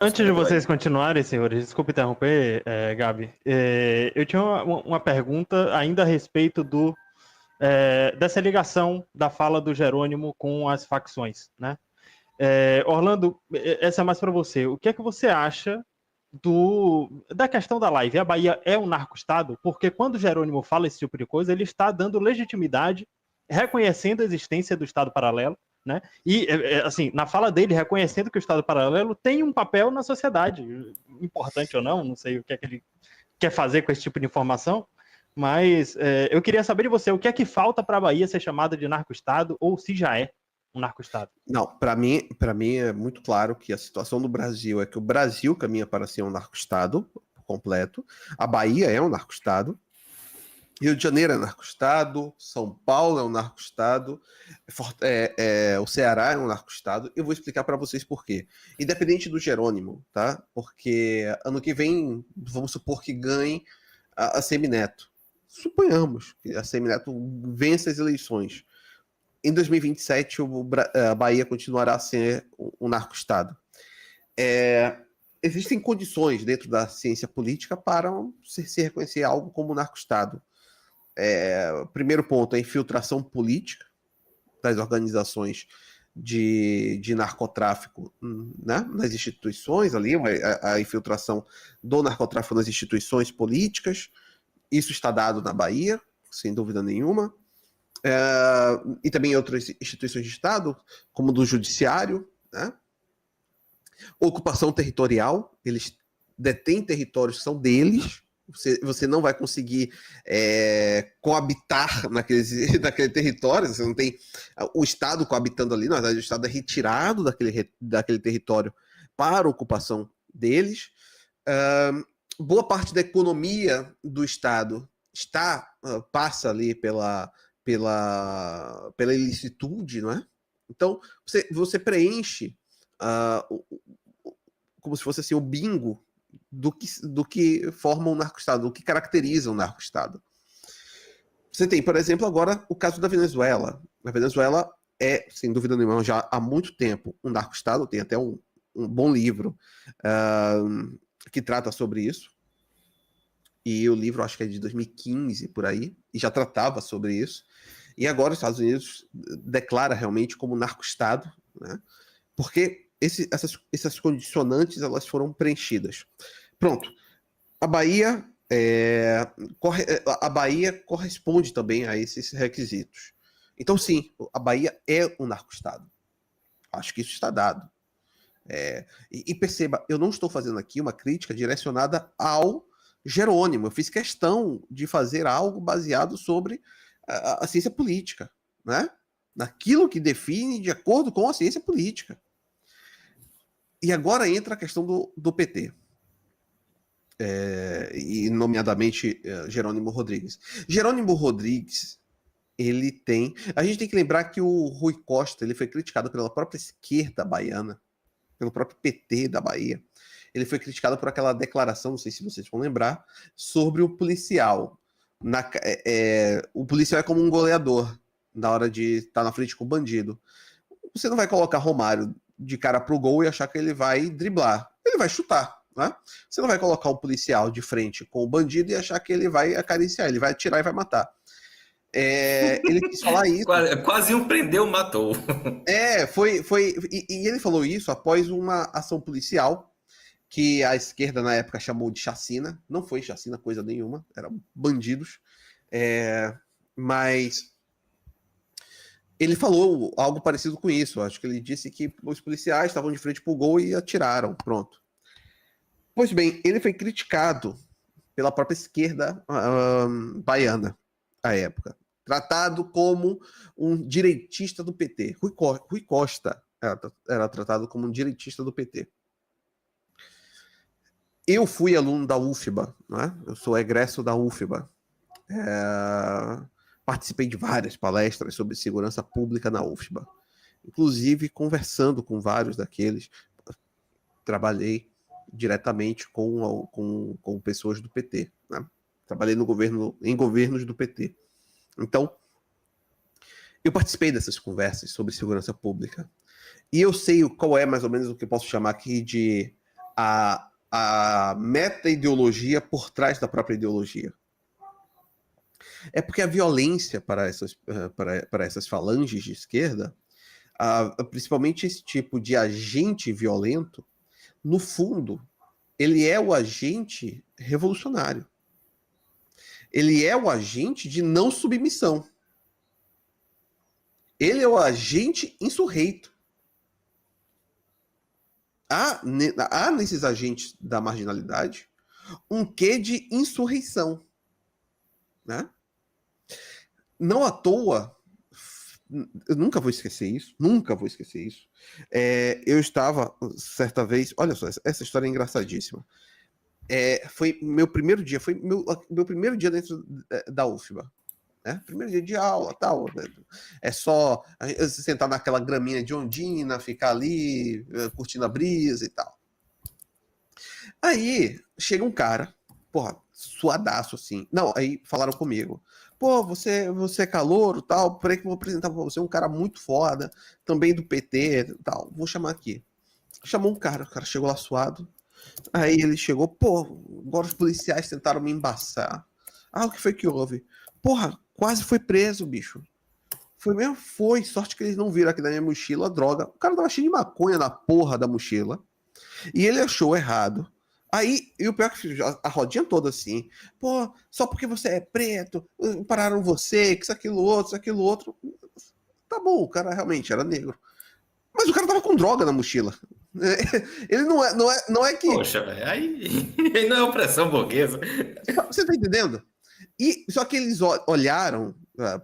Antes de vocês continuarem, senhores, desculpe interromper, Gabi. Eu tinha uma pergunta ainda a respeito dessa ligação da fala do Jerônimo com as facções, né? Orlando, essa é mais para você. O que é que você acha da questão da live? A Bahia é um narco-estado? Porque quando o Jerônimo fala esse tipo de coisa, ele está dando legitimidade, reconhecendo a existência do Estado paralelo, né? E, assim, na fala dele, reconhecendo que o Estado paralelo tem um papel na sociedade, importante ou não sei o que é que ele quer fazer com esse tipo de informação, mas eu queria saber de você, o que é que falta para a Bahia ser chamada de narco-estado, ou se já é um narco-estado? Não, para mim é muito claro que a situação do Brasil é que o Brasil caminha para ser um narco-estado completo, a Bahia é um narco-estado, Rio de Janeiro é um narco-estado, São Paulo é um narco-estado, o Ceará é um narco-estado. Eu vou explicar para vocês por quê. Independente do Jerônimo, tá? Porque ano que vem, vamos supor que ganhe a Semineto. Suponhamos que a Semineto vença as eleições. Em 2027, a Bahia continuará a ser um narco-estado. Existem condições dentro da ciência política para se reconhecer algo como narco-estado. Primeiro ponto, a infiltração política das organizações de narcotráfico, né, nas instituições ali, a infiltração do narcotráfico nas instituições políticas. Isso está dado na Bahia, sem dúvida nenhuma. E também em outras instituições de Estado, como do Judiciário, né? Ocupação territorial, eles detêm territórios que são deles. Você não vai conseguir coabitar naquele território, você não tem o Estado coabitando ali, na verdade o Estado é retirado daquele território para a ocupação deles. Boa parte da economia do Estado passa ali pela ilicitude, não é? Então, você preenche como se fosse assim, o bingo do que forma um narco-estado, do que caracteriza um narco-estado. Você tem, por exemplo, agora o caso da Venezuela. A Venezuela é, sem dúvida nenhuma, já há muito tempo um narco-estado, tem até um bom livro que trata sobre isso. E o livro, acho que é de 2015, por aí, e já tratava sobre isso. E agora os Estados Unidos declara realmente como narco-estado, né? Porque essas condicionantes elas foram preenchidas. Pronto. A Bahia corresponde também a esses requisitos. Então, sim, a Bahia é um narco-estado. Acho que isso está dado. E perceba, eu não estou fazendo aqui uma crítica direcionada ao Jerônimo. Eu fiz questão de fazer algo baseado sobre a ciência política, né? Naquilo que define de acordo com a ciência política. E agora entra a questão do PT. E nomeadamente Jerônimo Rodrigues. Jerônimo Rodrigues, ele tem... A gente tem que lembrar que o Rui Costa ele foi criticado pela própria esquerda baiana, pelo próprio PT da Bahia. Ele foi criticado por aquela declaração, não sei se vocês vão lembrar, sobre o policial. O policial é como um goleador na hora de estar na frente com o bandido. Você não vai colocar Romário de cara pro gol e achar que ele vai driblar. Ele vai chutar, né? Você não vai colocar um policial de frente com o bandido e achar que ele vai acariciar, ele vai atirar e vai matar. Ele quis falar isso. Quase um prendeu, matou. E ele falou isso após uma ação policial que a esquerda na época chamou de chacina. Não foi chacina coisa nenhuma, eram bandidos. Mas ele falou algo parecido com isso. Acho que ele disse que os policiais estavam de frente pro gol e atiraram. Pronto. Pois bem, ele foi criticado pela própria esquerda baiana à época. Tratado como um direitista do PT. Rui Costa era tratado como um direitista do PT. Eu fui aluno da UFBA, né? Eu sou egresso da UFBA. Participei de várias palestras sobre segurança pública na UFBA, inclusive conversando com vários daqueles. Trabalhei diretamente com pessoas do PT, né? Trabalhei em governos do PT. Então, eu participei dessas conversas sobre segurança pública. E eu sei qual é mais ou menos o que eu posso chamar aqui de a meta-ideologia por trás da própria ideologia. É porque a violência para essas falanges de esquerda, principalmente esse tipo de agente violento, no fundo, ele é o agente revolucionário. Ele é o agente de não submissão. Ele é o agente insurreito. Há nesses agentes da marginalidade um quê de insurreição, né? Não à toa, eu nunca vou esquecer isso, eu estava, certa vez, olha só, essa história é engraçadíssima. Foi meu primeiro dia, meu primeiro dia dentro da UFBA. Né? Primeiro dia de aula, tal. Né? É só se sentar naquela graminha de Ondina, ficar ali, curtindo a brisa e tal. Aí chega um cara, porra, suadaço assim. Não, aí falaram comigo. Pô, você é calouro, tal. Peraí que eu vou apresentar pra você um cara muito foda, também do PT, tal. Vou chamar aqui. Chamou um cara, o cara chegou lá suado. Aí ele chegou, pô, agora os policiais tentaram me embaçar. O que foi que houve? Porra, quase foi preso, bicho. Foi mesmo? Foi. Sorte que eles não viram aqui na minha mochila droga. O cara tava cheio de maconha na porra da mochila. E ele achou errado. Aí, e o pior que a rodinha toda assim. Pô, só porque você é preto, pararam você, que isso, aquilo, outro. Tá bom, o cara realmente era negro. Mas o cara tava com droga na mochila. Ele não é que... Poxa, velho, aí não é opressão burguesa. Você tá entendendo? E só que eles olharam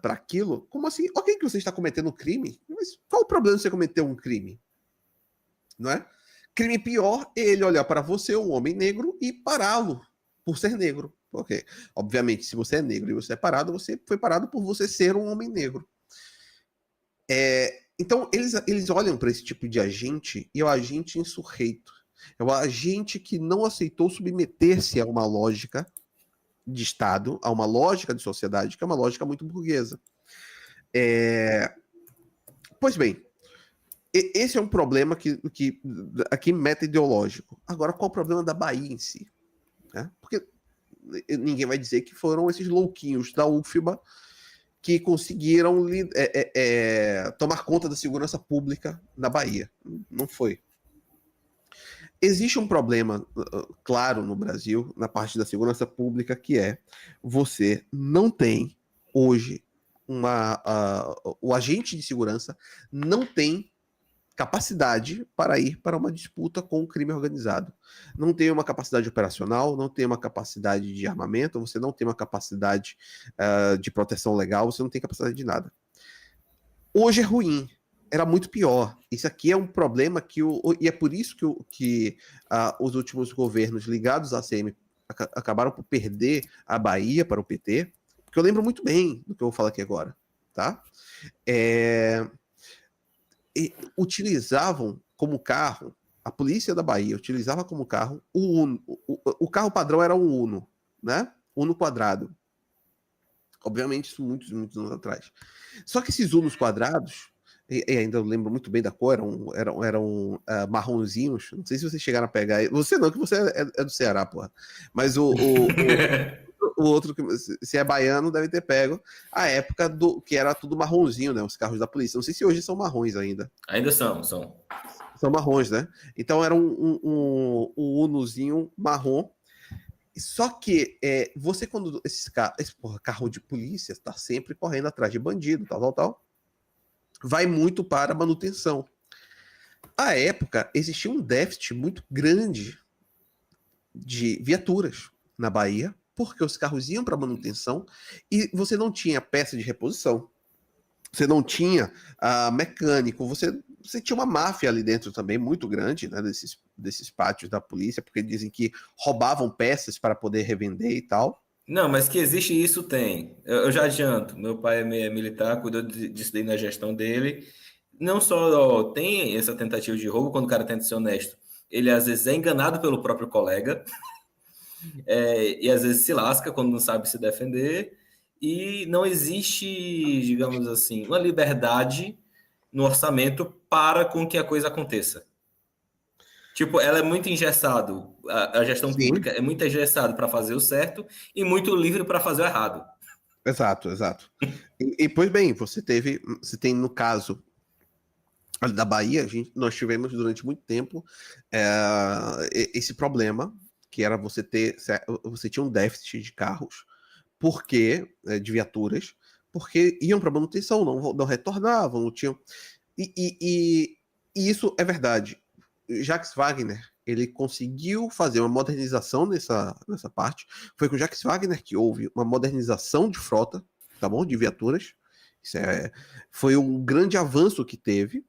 para aquilo como assim, ok que você está cometendo um crime, mas qual o problema de você cometer um crime? Não é? Crime pior é ele olhar para você, um homem negro, e pará-lo por ser negro. Porque, obviamente, se você é negro e você é parado, você foi parado por você ser um homem negro. Então, eles olham para esse tipo de agente e é o agente insurreito. É o agente que não aceitou submeter-se a uma lógica de Estado, a uma lógica de sociedade, que é uma lógica muito burguesa. Pois bem, esse é um problema que aqui meta-ideológico. Agora, qual o problema da Bahia em si? Porque ninguém vai dizer que foram esses louquinhos da UFBA que conseguiram tomar conta da segurança pública na Bahia. Não foi. Existe um problema claro no Brasil, na parte da segurança pública, que é você não tem hoje o agente de segurança não tem capacidade para ir para uma disputa com o crime organizado. Não tem uma capacidade operacional, não tem uma capacidade de armamento, você não tem uma capacidade de proteção legal, você não tem capacidade de nada. Hoje é ruim. Era muito pior. Isso aqui é um problema e é por isso que os últimos governos ligados à ACM acabaram por perder a Bahia para o PT, porque eu lembro muito bem do que eu vou falar aqui agora, tá? Utilizavam como carro, a polícia da Bahia utilizava como carro o Uno. O carro padrão era um Uno, né? Uno quadrado. Obviamente, isso muitos anos atrás. Só que esses Unos quadrados, e ainda eu lembro muito bem da cor, eram marronzinhos. Não sei se vocês chegaram a pegar. Você não, que você é do Ceará, porra. Mas o outro, se é baiano, deve ter pego a época que era tudo marronzinho, né? Os carros da polícia. Não sei se hoje são marrons ainda. Ainda são. São marrons, né? Então era um Unozinho marrom. Só que você, quando esse carro de polícia está sempre correndo atrás de bandido, tal, vai muito para manutenção. À época, existia um déficit muito grande de viaturas na Bahia, porque os carros iam para manutenção e você não tinha peça de reposição, você não tinha mecânico, você tinha uma máfia ali dentro também, muito grande, né, desses pátios da polícia, porque dizem que roubavam peças para poder revender e tal. Não, mas que existe isso, tem. Eu já adianto, meu pai é militar, cuidou disso daí na gestão dele. Não só tem essa tentativa de roubo, quando o cara tenta ser honesto, ele às vezes é enganado pelo próprio colega, e às vezes se lasca quando não sabe se defender, e não existe, digamos assim, uma liberdade no orçamento para com que a coisa aconteça. Tipo, ela é muito engessado. A gestão Sim, pública é muito engessado para fazer o certo e muito livre para fazer o errado. exato, exato. Pois bem, você tem no caso ali da Bahia, nós tivemos durante muito tempo esse problema, que era você tinha um déficit de carros, de viaturas, porque iam para manutenção, não retornavam, não tinham. E isso é verdade. Jacques Wagner, ele conseguiu fazer uma modernização nessa parte. Foi com Jacques Wagner que houve uma modernização de frota, tá bom? De viaturas. Foi um grande avanço que teve,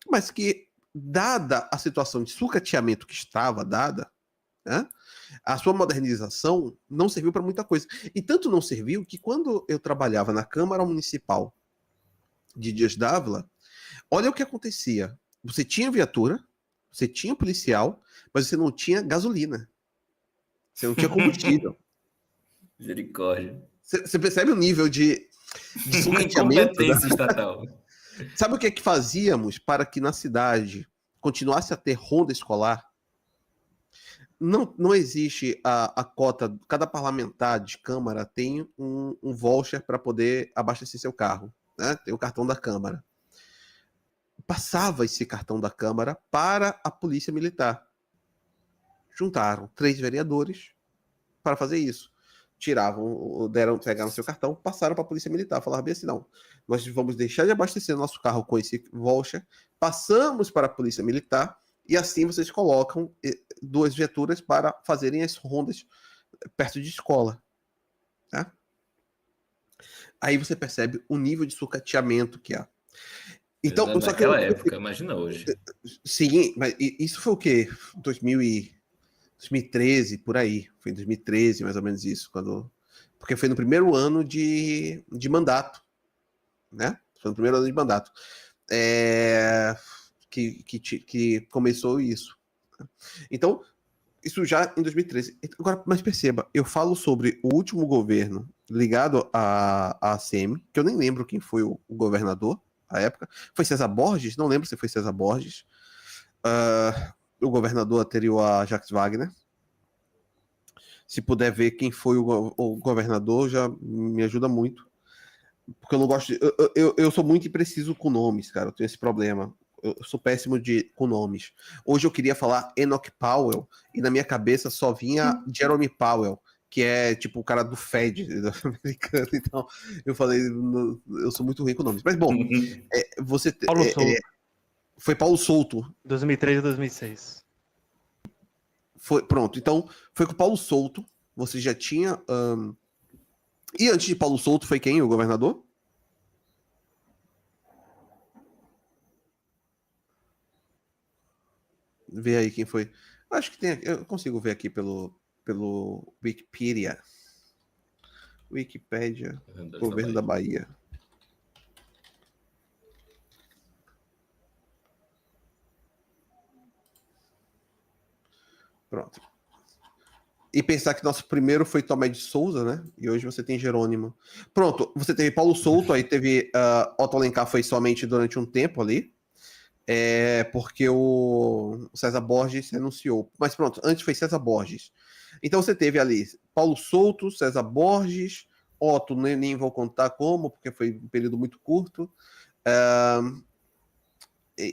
mas que, dada a situação de sucateamento que estava dada, né, a sua modernização não serviu para muita coisa. E tanto não serviu que, quando eu trabalhava na Câmara Municipal de Dias d'Ávila, olha o que acontecia. Você tinha viatura, você tinha policial, mas você não tinha gasolina. Você não tinha combustível. Misericórdia. Você percebe o nível de sucateamento? Incompetência estatal. Sabe o que é que fazíamos para que na cidade continuasse a ter ronda escolar? Não existe a cota. Cada parlamentar de Câmara tem um voucher para poder abastecer seu carro. Né? Tem o cartão da Câmara. Passava esse cartão da Câmara para a Polícia Militar. Juntaram 3 vereadores para fazer isso. Pegaram seu cartão, passaram para a Polícia Militar, falaram bem assim: não, nós vamos deixar de abastecer nosso carro com esse voucher, passamos para a Polícia Militar, e assim vocês colocam 2 viaturas para fazerem as rondas perto de escola. Tá? Aí você percebe o nível de sucateamento que há. Então, naquela época, imagina hoje. Sim, mas isso foi o quê? 2013, por aí. Foi em 2013, mais ou menos isso. Porque foi no primeiro ano de mandato. Né? Foi no primeiro ano de mandato. Que começou isso. Então, isso já em 2013. Agora, mas perceba, eu falo sobre o último governo ligado à ACM, que eu nem lembro quem foi o governador à época. Foi César Borges? Não lembro se foi César Borges. O governador anterior a Jacques Wagner. Se puder ver quem foi o governador, já me ajuda muito. Porque eu não gosto de... Eu sou muito impreciso com nomes, cara. Eu tenho esse problema. Eu sou péssimo com nomes. Hoje eu queria falar Enoch Powell, e na minha cabeça só vinha Jeremy Powell, que é tipo o cara do Fed americano. Então eu falei, eu sou muito ruim com nomes. Mas bom, você... Paulo Souto. Foi Paulo Souto. 2003 e 2006. Pronto, então foi com o Paulo Souto. Você já tinha... E antes de Paulo Souto foi quem? O governador? Vê aí quem foi. Acho que tem. Eu consigo ver aqui pelo Wikipedia. Wikipédia. Governo da Bahia. Pronto. E pensar que nosso primeiro foi Tomé de Souza, né? E hoje você tem Jerônimo. Pronto, você teve Paulo Souto, aí teve Otto Alencar, foi somente durante um tempo ali. Porque o César Borges renunciou. Mas pronto, antes foi César Borges. Então você teve ali Paulo Souto, César Borges, Otto, nem vou contar como, porque foi um período muito curto.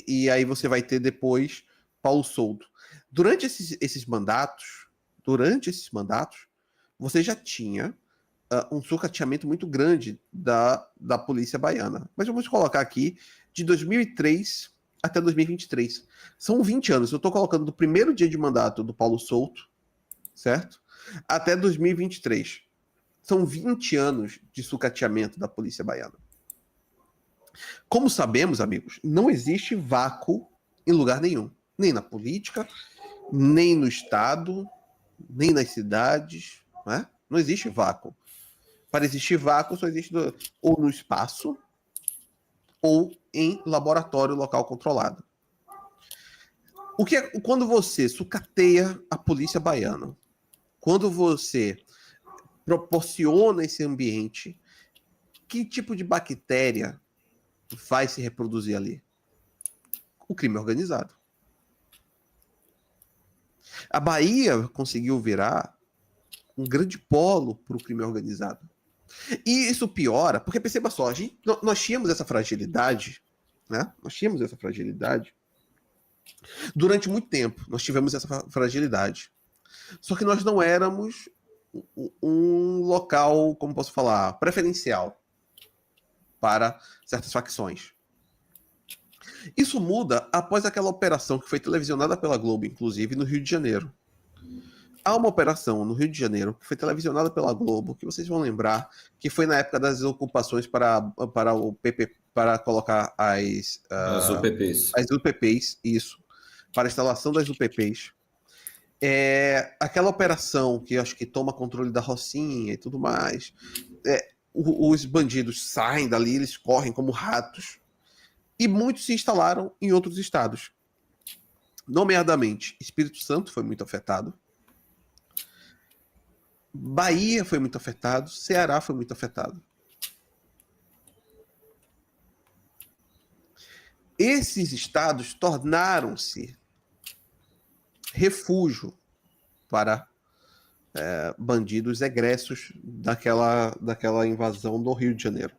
E aí você vai ter depois Paulo Souto. Durante esses mandatos, você já tinha um sucateamento muito grande da polícia baiana. Mas vamos colocar aqui de 2003 até 2023. São 20 anos. Eu estou colocando do primeiro dia de mandato do Paulo Souto, certo? Até 2023. São 20 anos de sucateamento da polícia baiana. Como sabemos, amigos, não existe vácuo em lugar nenhum. Nem na política, nem no Estado, nem nas cidades. Né? Não existe vácuo. Para existir vácuo, só existe ou no espaço ou em laboratório local controlado. Quando você sucateia a polícia baiana, quando você proporciona esse ambiente, que tipo de bactéria vai se reproduzir ali? O crime organizado. A Bahia conseguiu virar um grande polo para o crime organizado. E isso piora, porque perceba só, nós tínhamos essa fragilidade, né? Nós tínhamos essa fragilidade durante muito tempo. Nós tivemos essa fragilidade. Só que nós não éramos um local, como posso falar, preferencial para certas facções. Isso muda após aquela operação que foi televisionada pela Globo, inclusive, no Rio de Janeiro. Há uma operação no Rio de Janeiro que foi televisionada pela Globo, que vocês vão lembrar, que foi na época das ocupações para o PP, para colocar as UPPs. As UPPs, isso, para a instalação das UPPs. Aquela operação que eu acho que toma controle da Rocinha e tudo mais. Os bandidos saem dali, eles correm como ratos. E muitos se instalaram em outros estados. Nomeadamente, Espírito Santo foi muito afetado. Bahia foi muito afetado. Ceará foi muito afetado. Esses estados tornaram-se refúgio para bandidos egressos daquela invasão do Rio de Janeiro.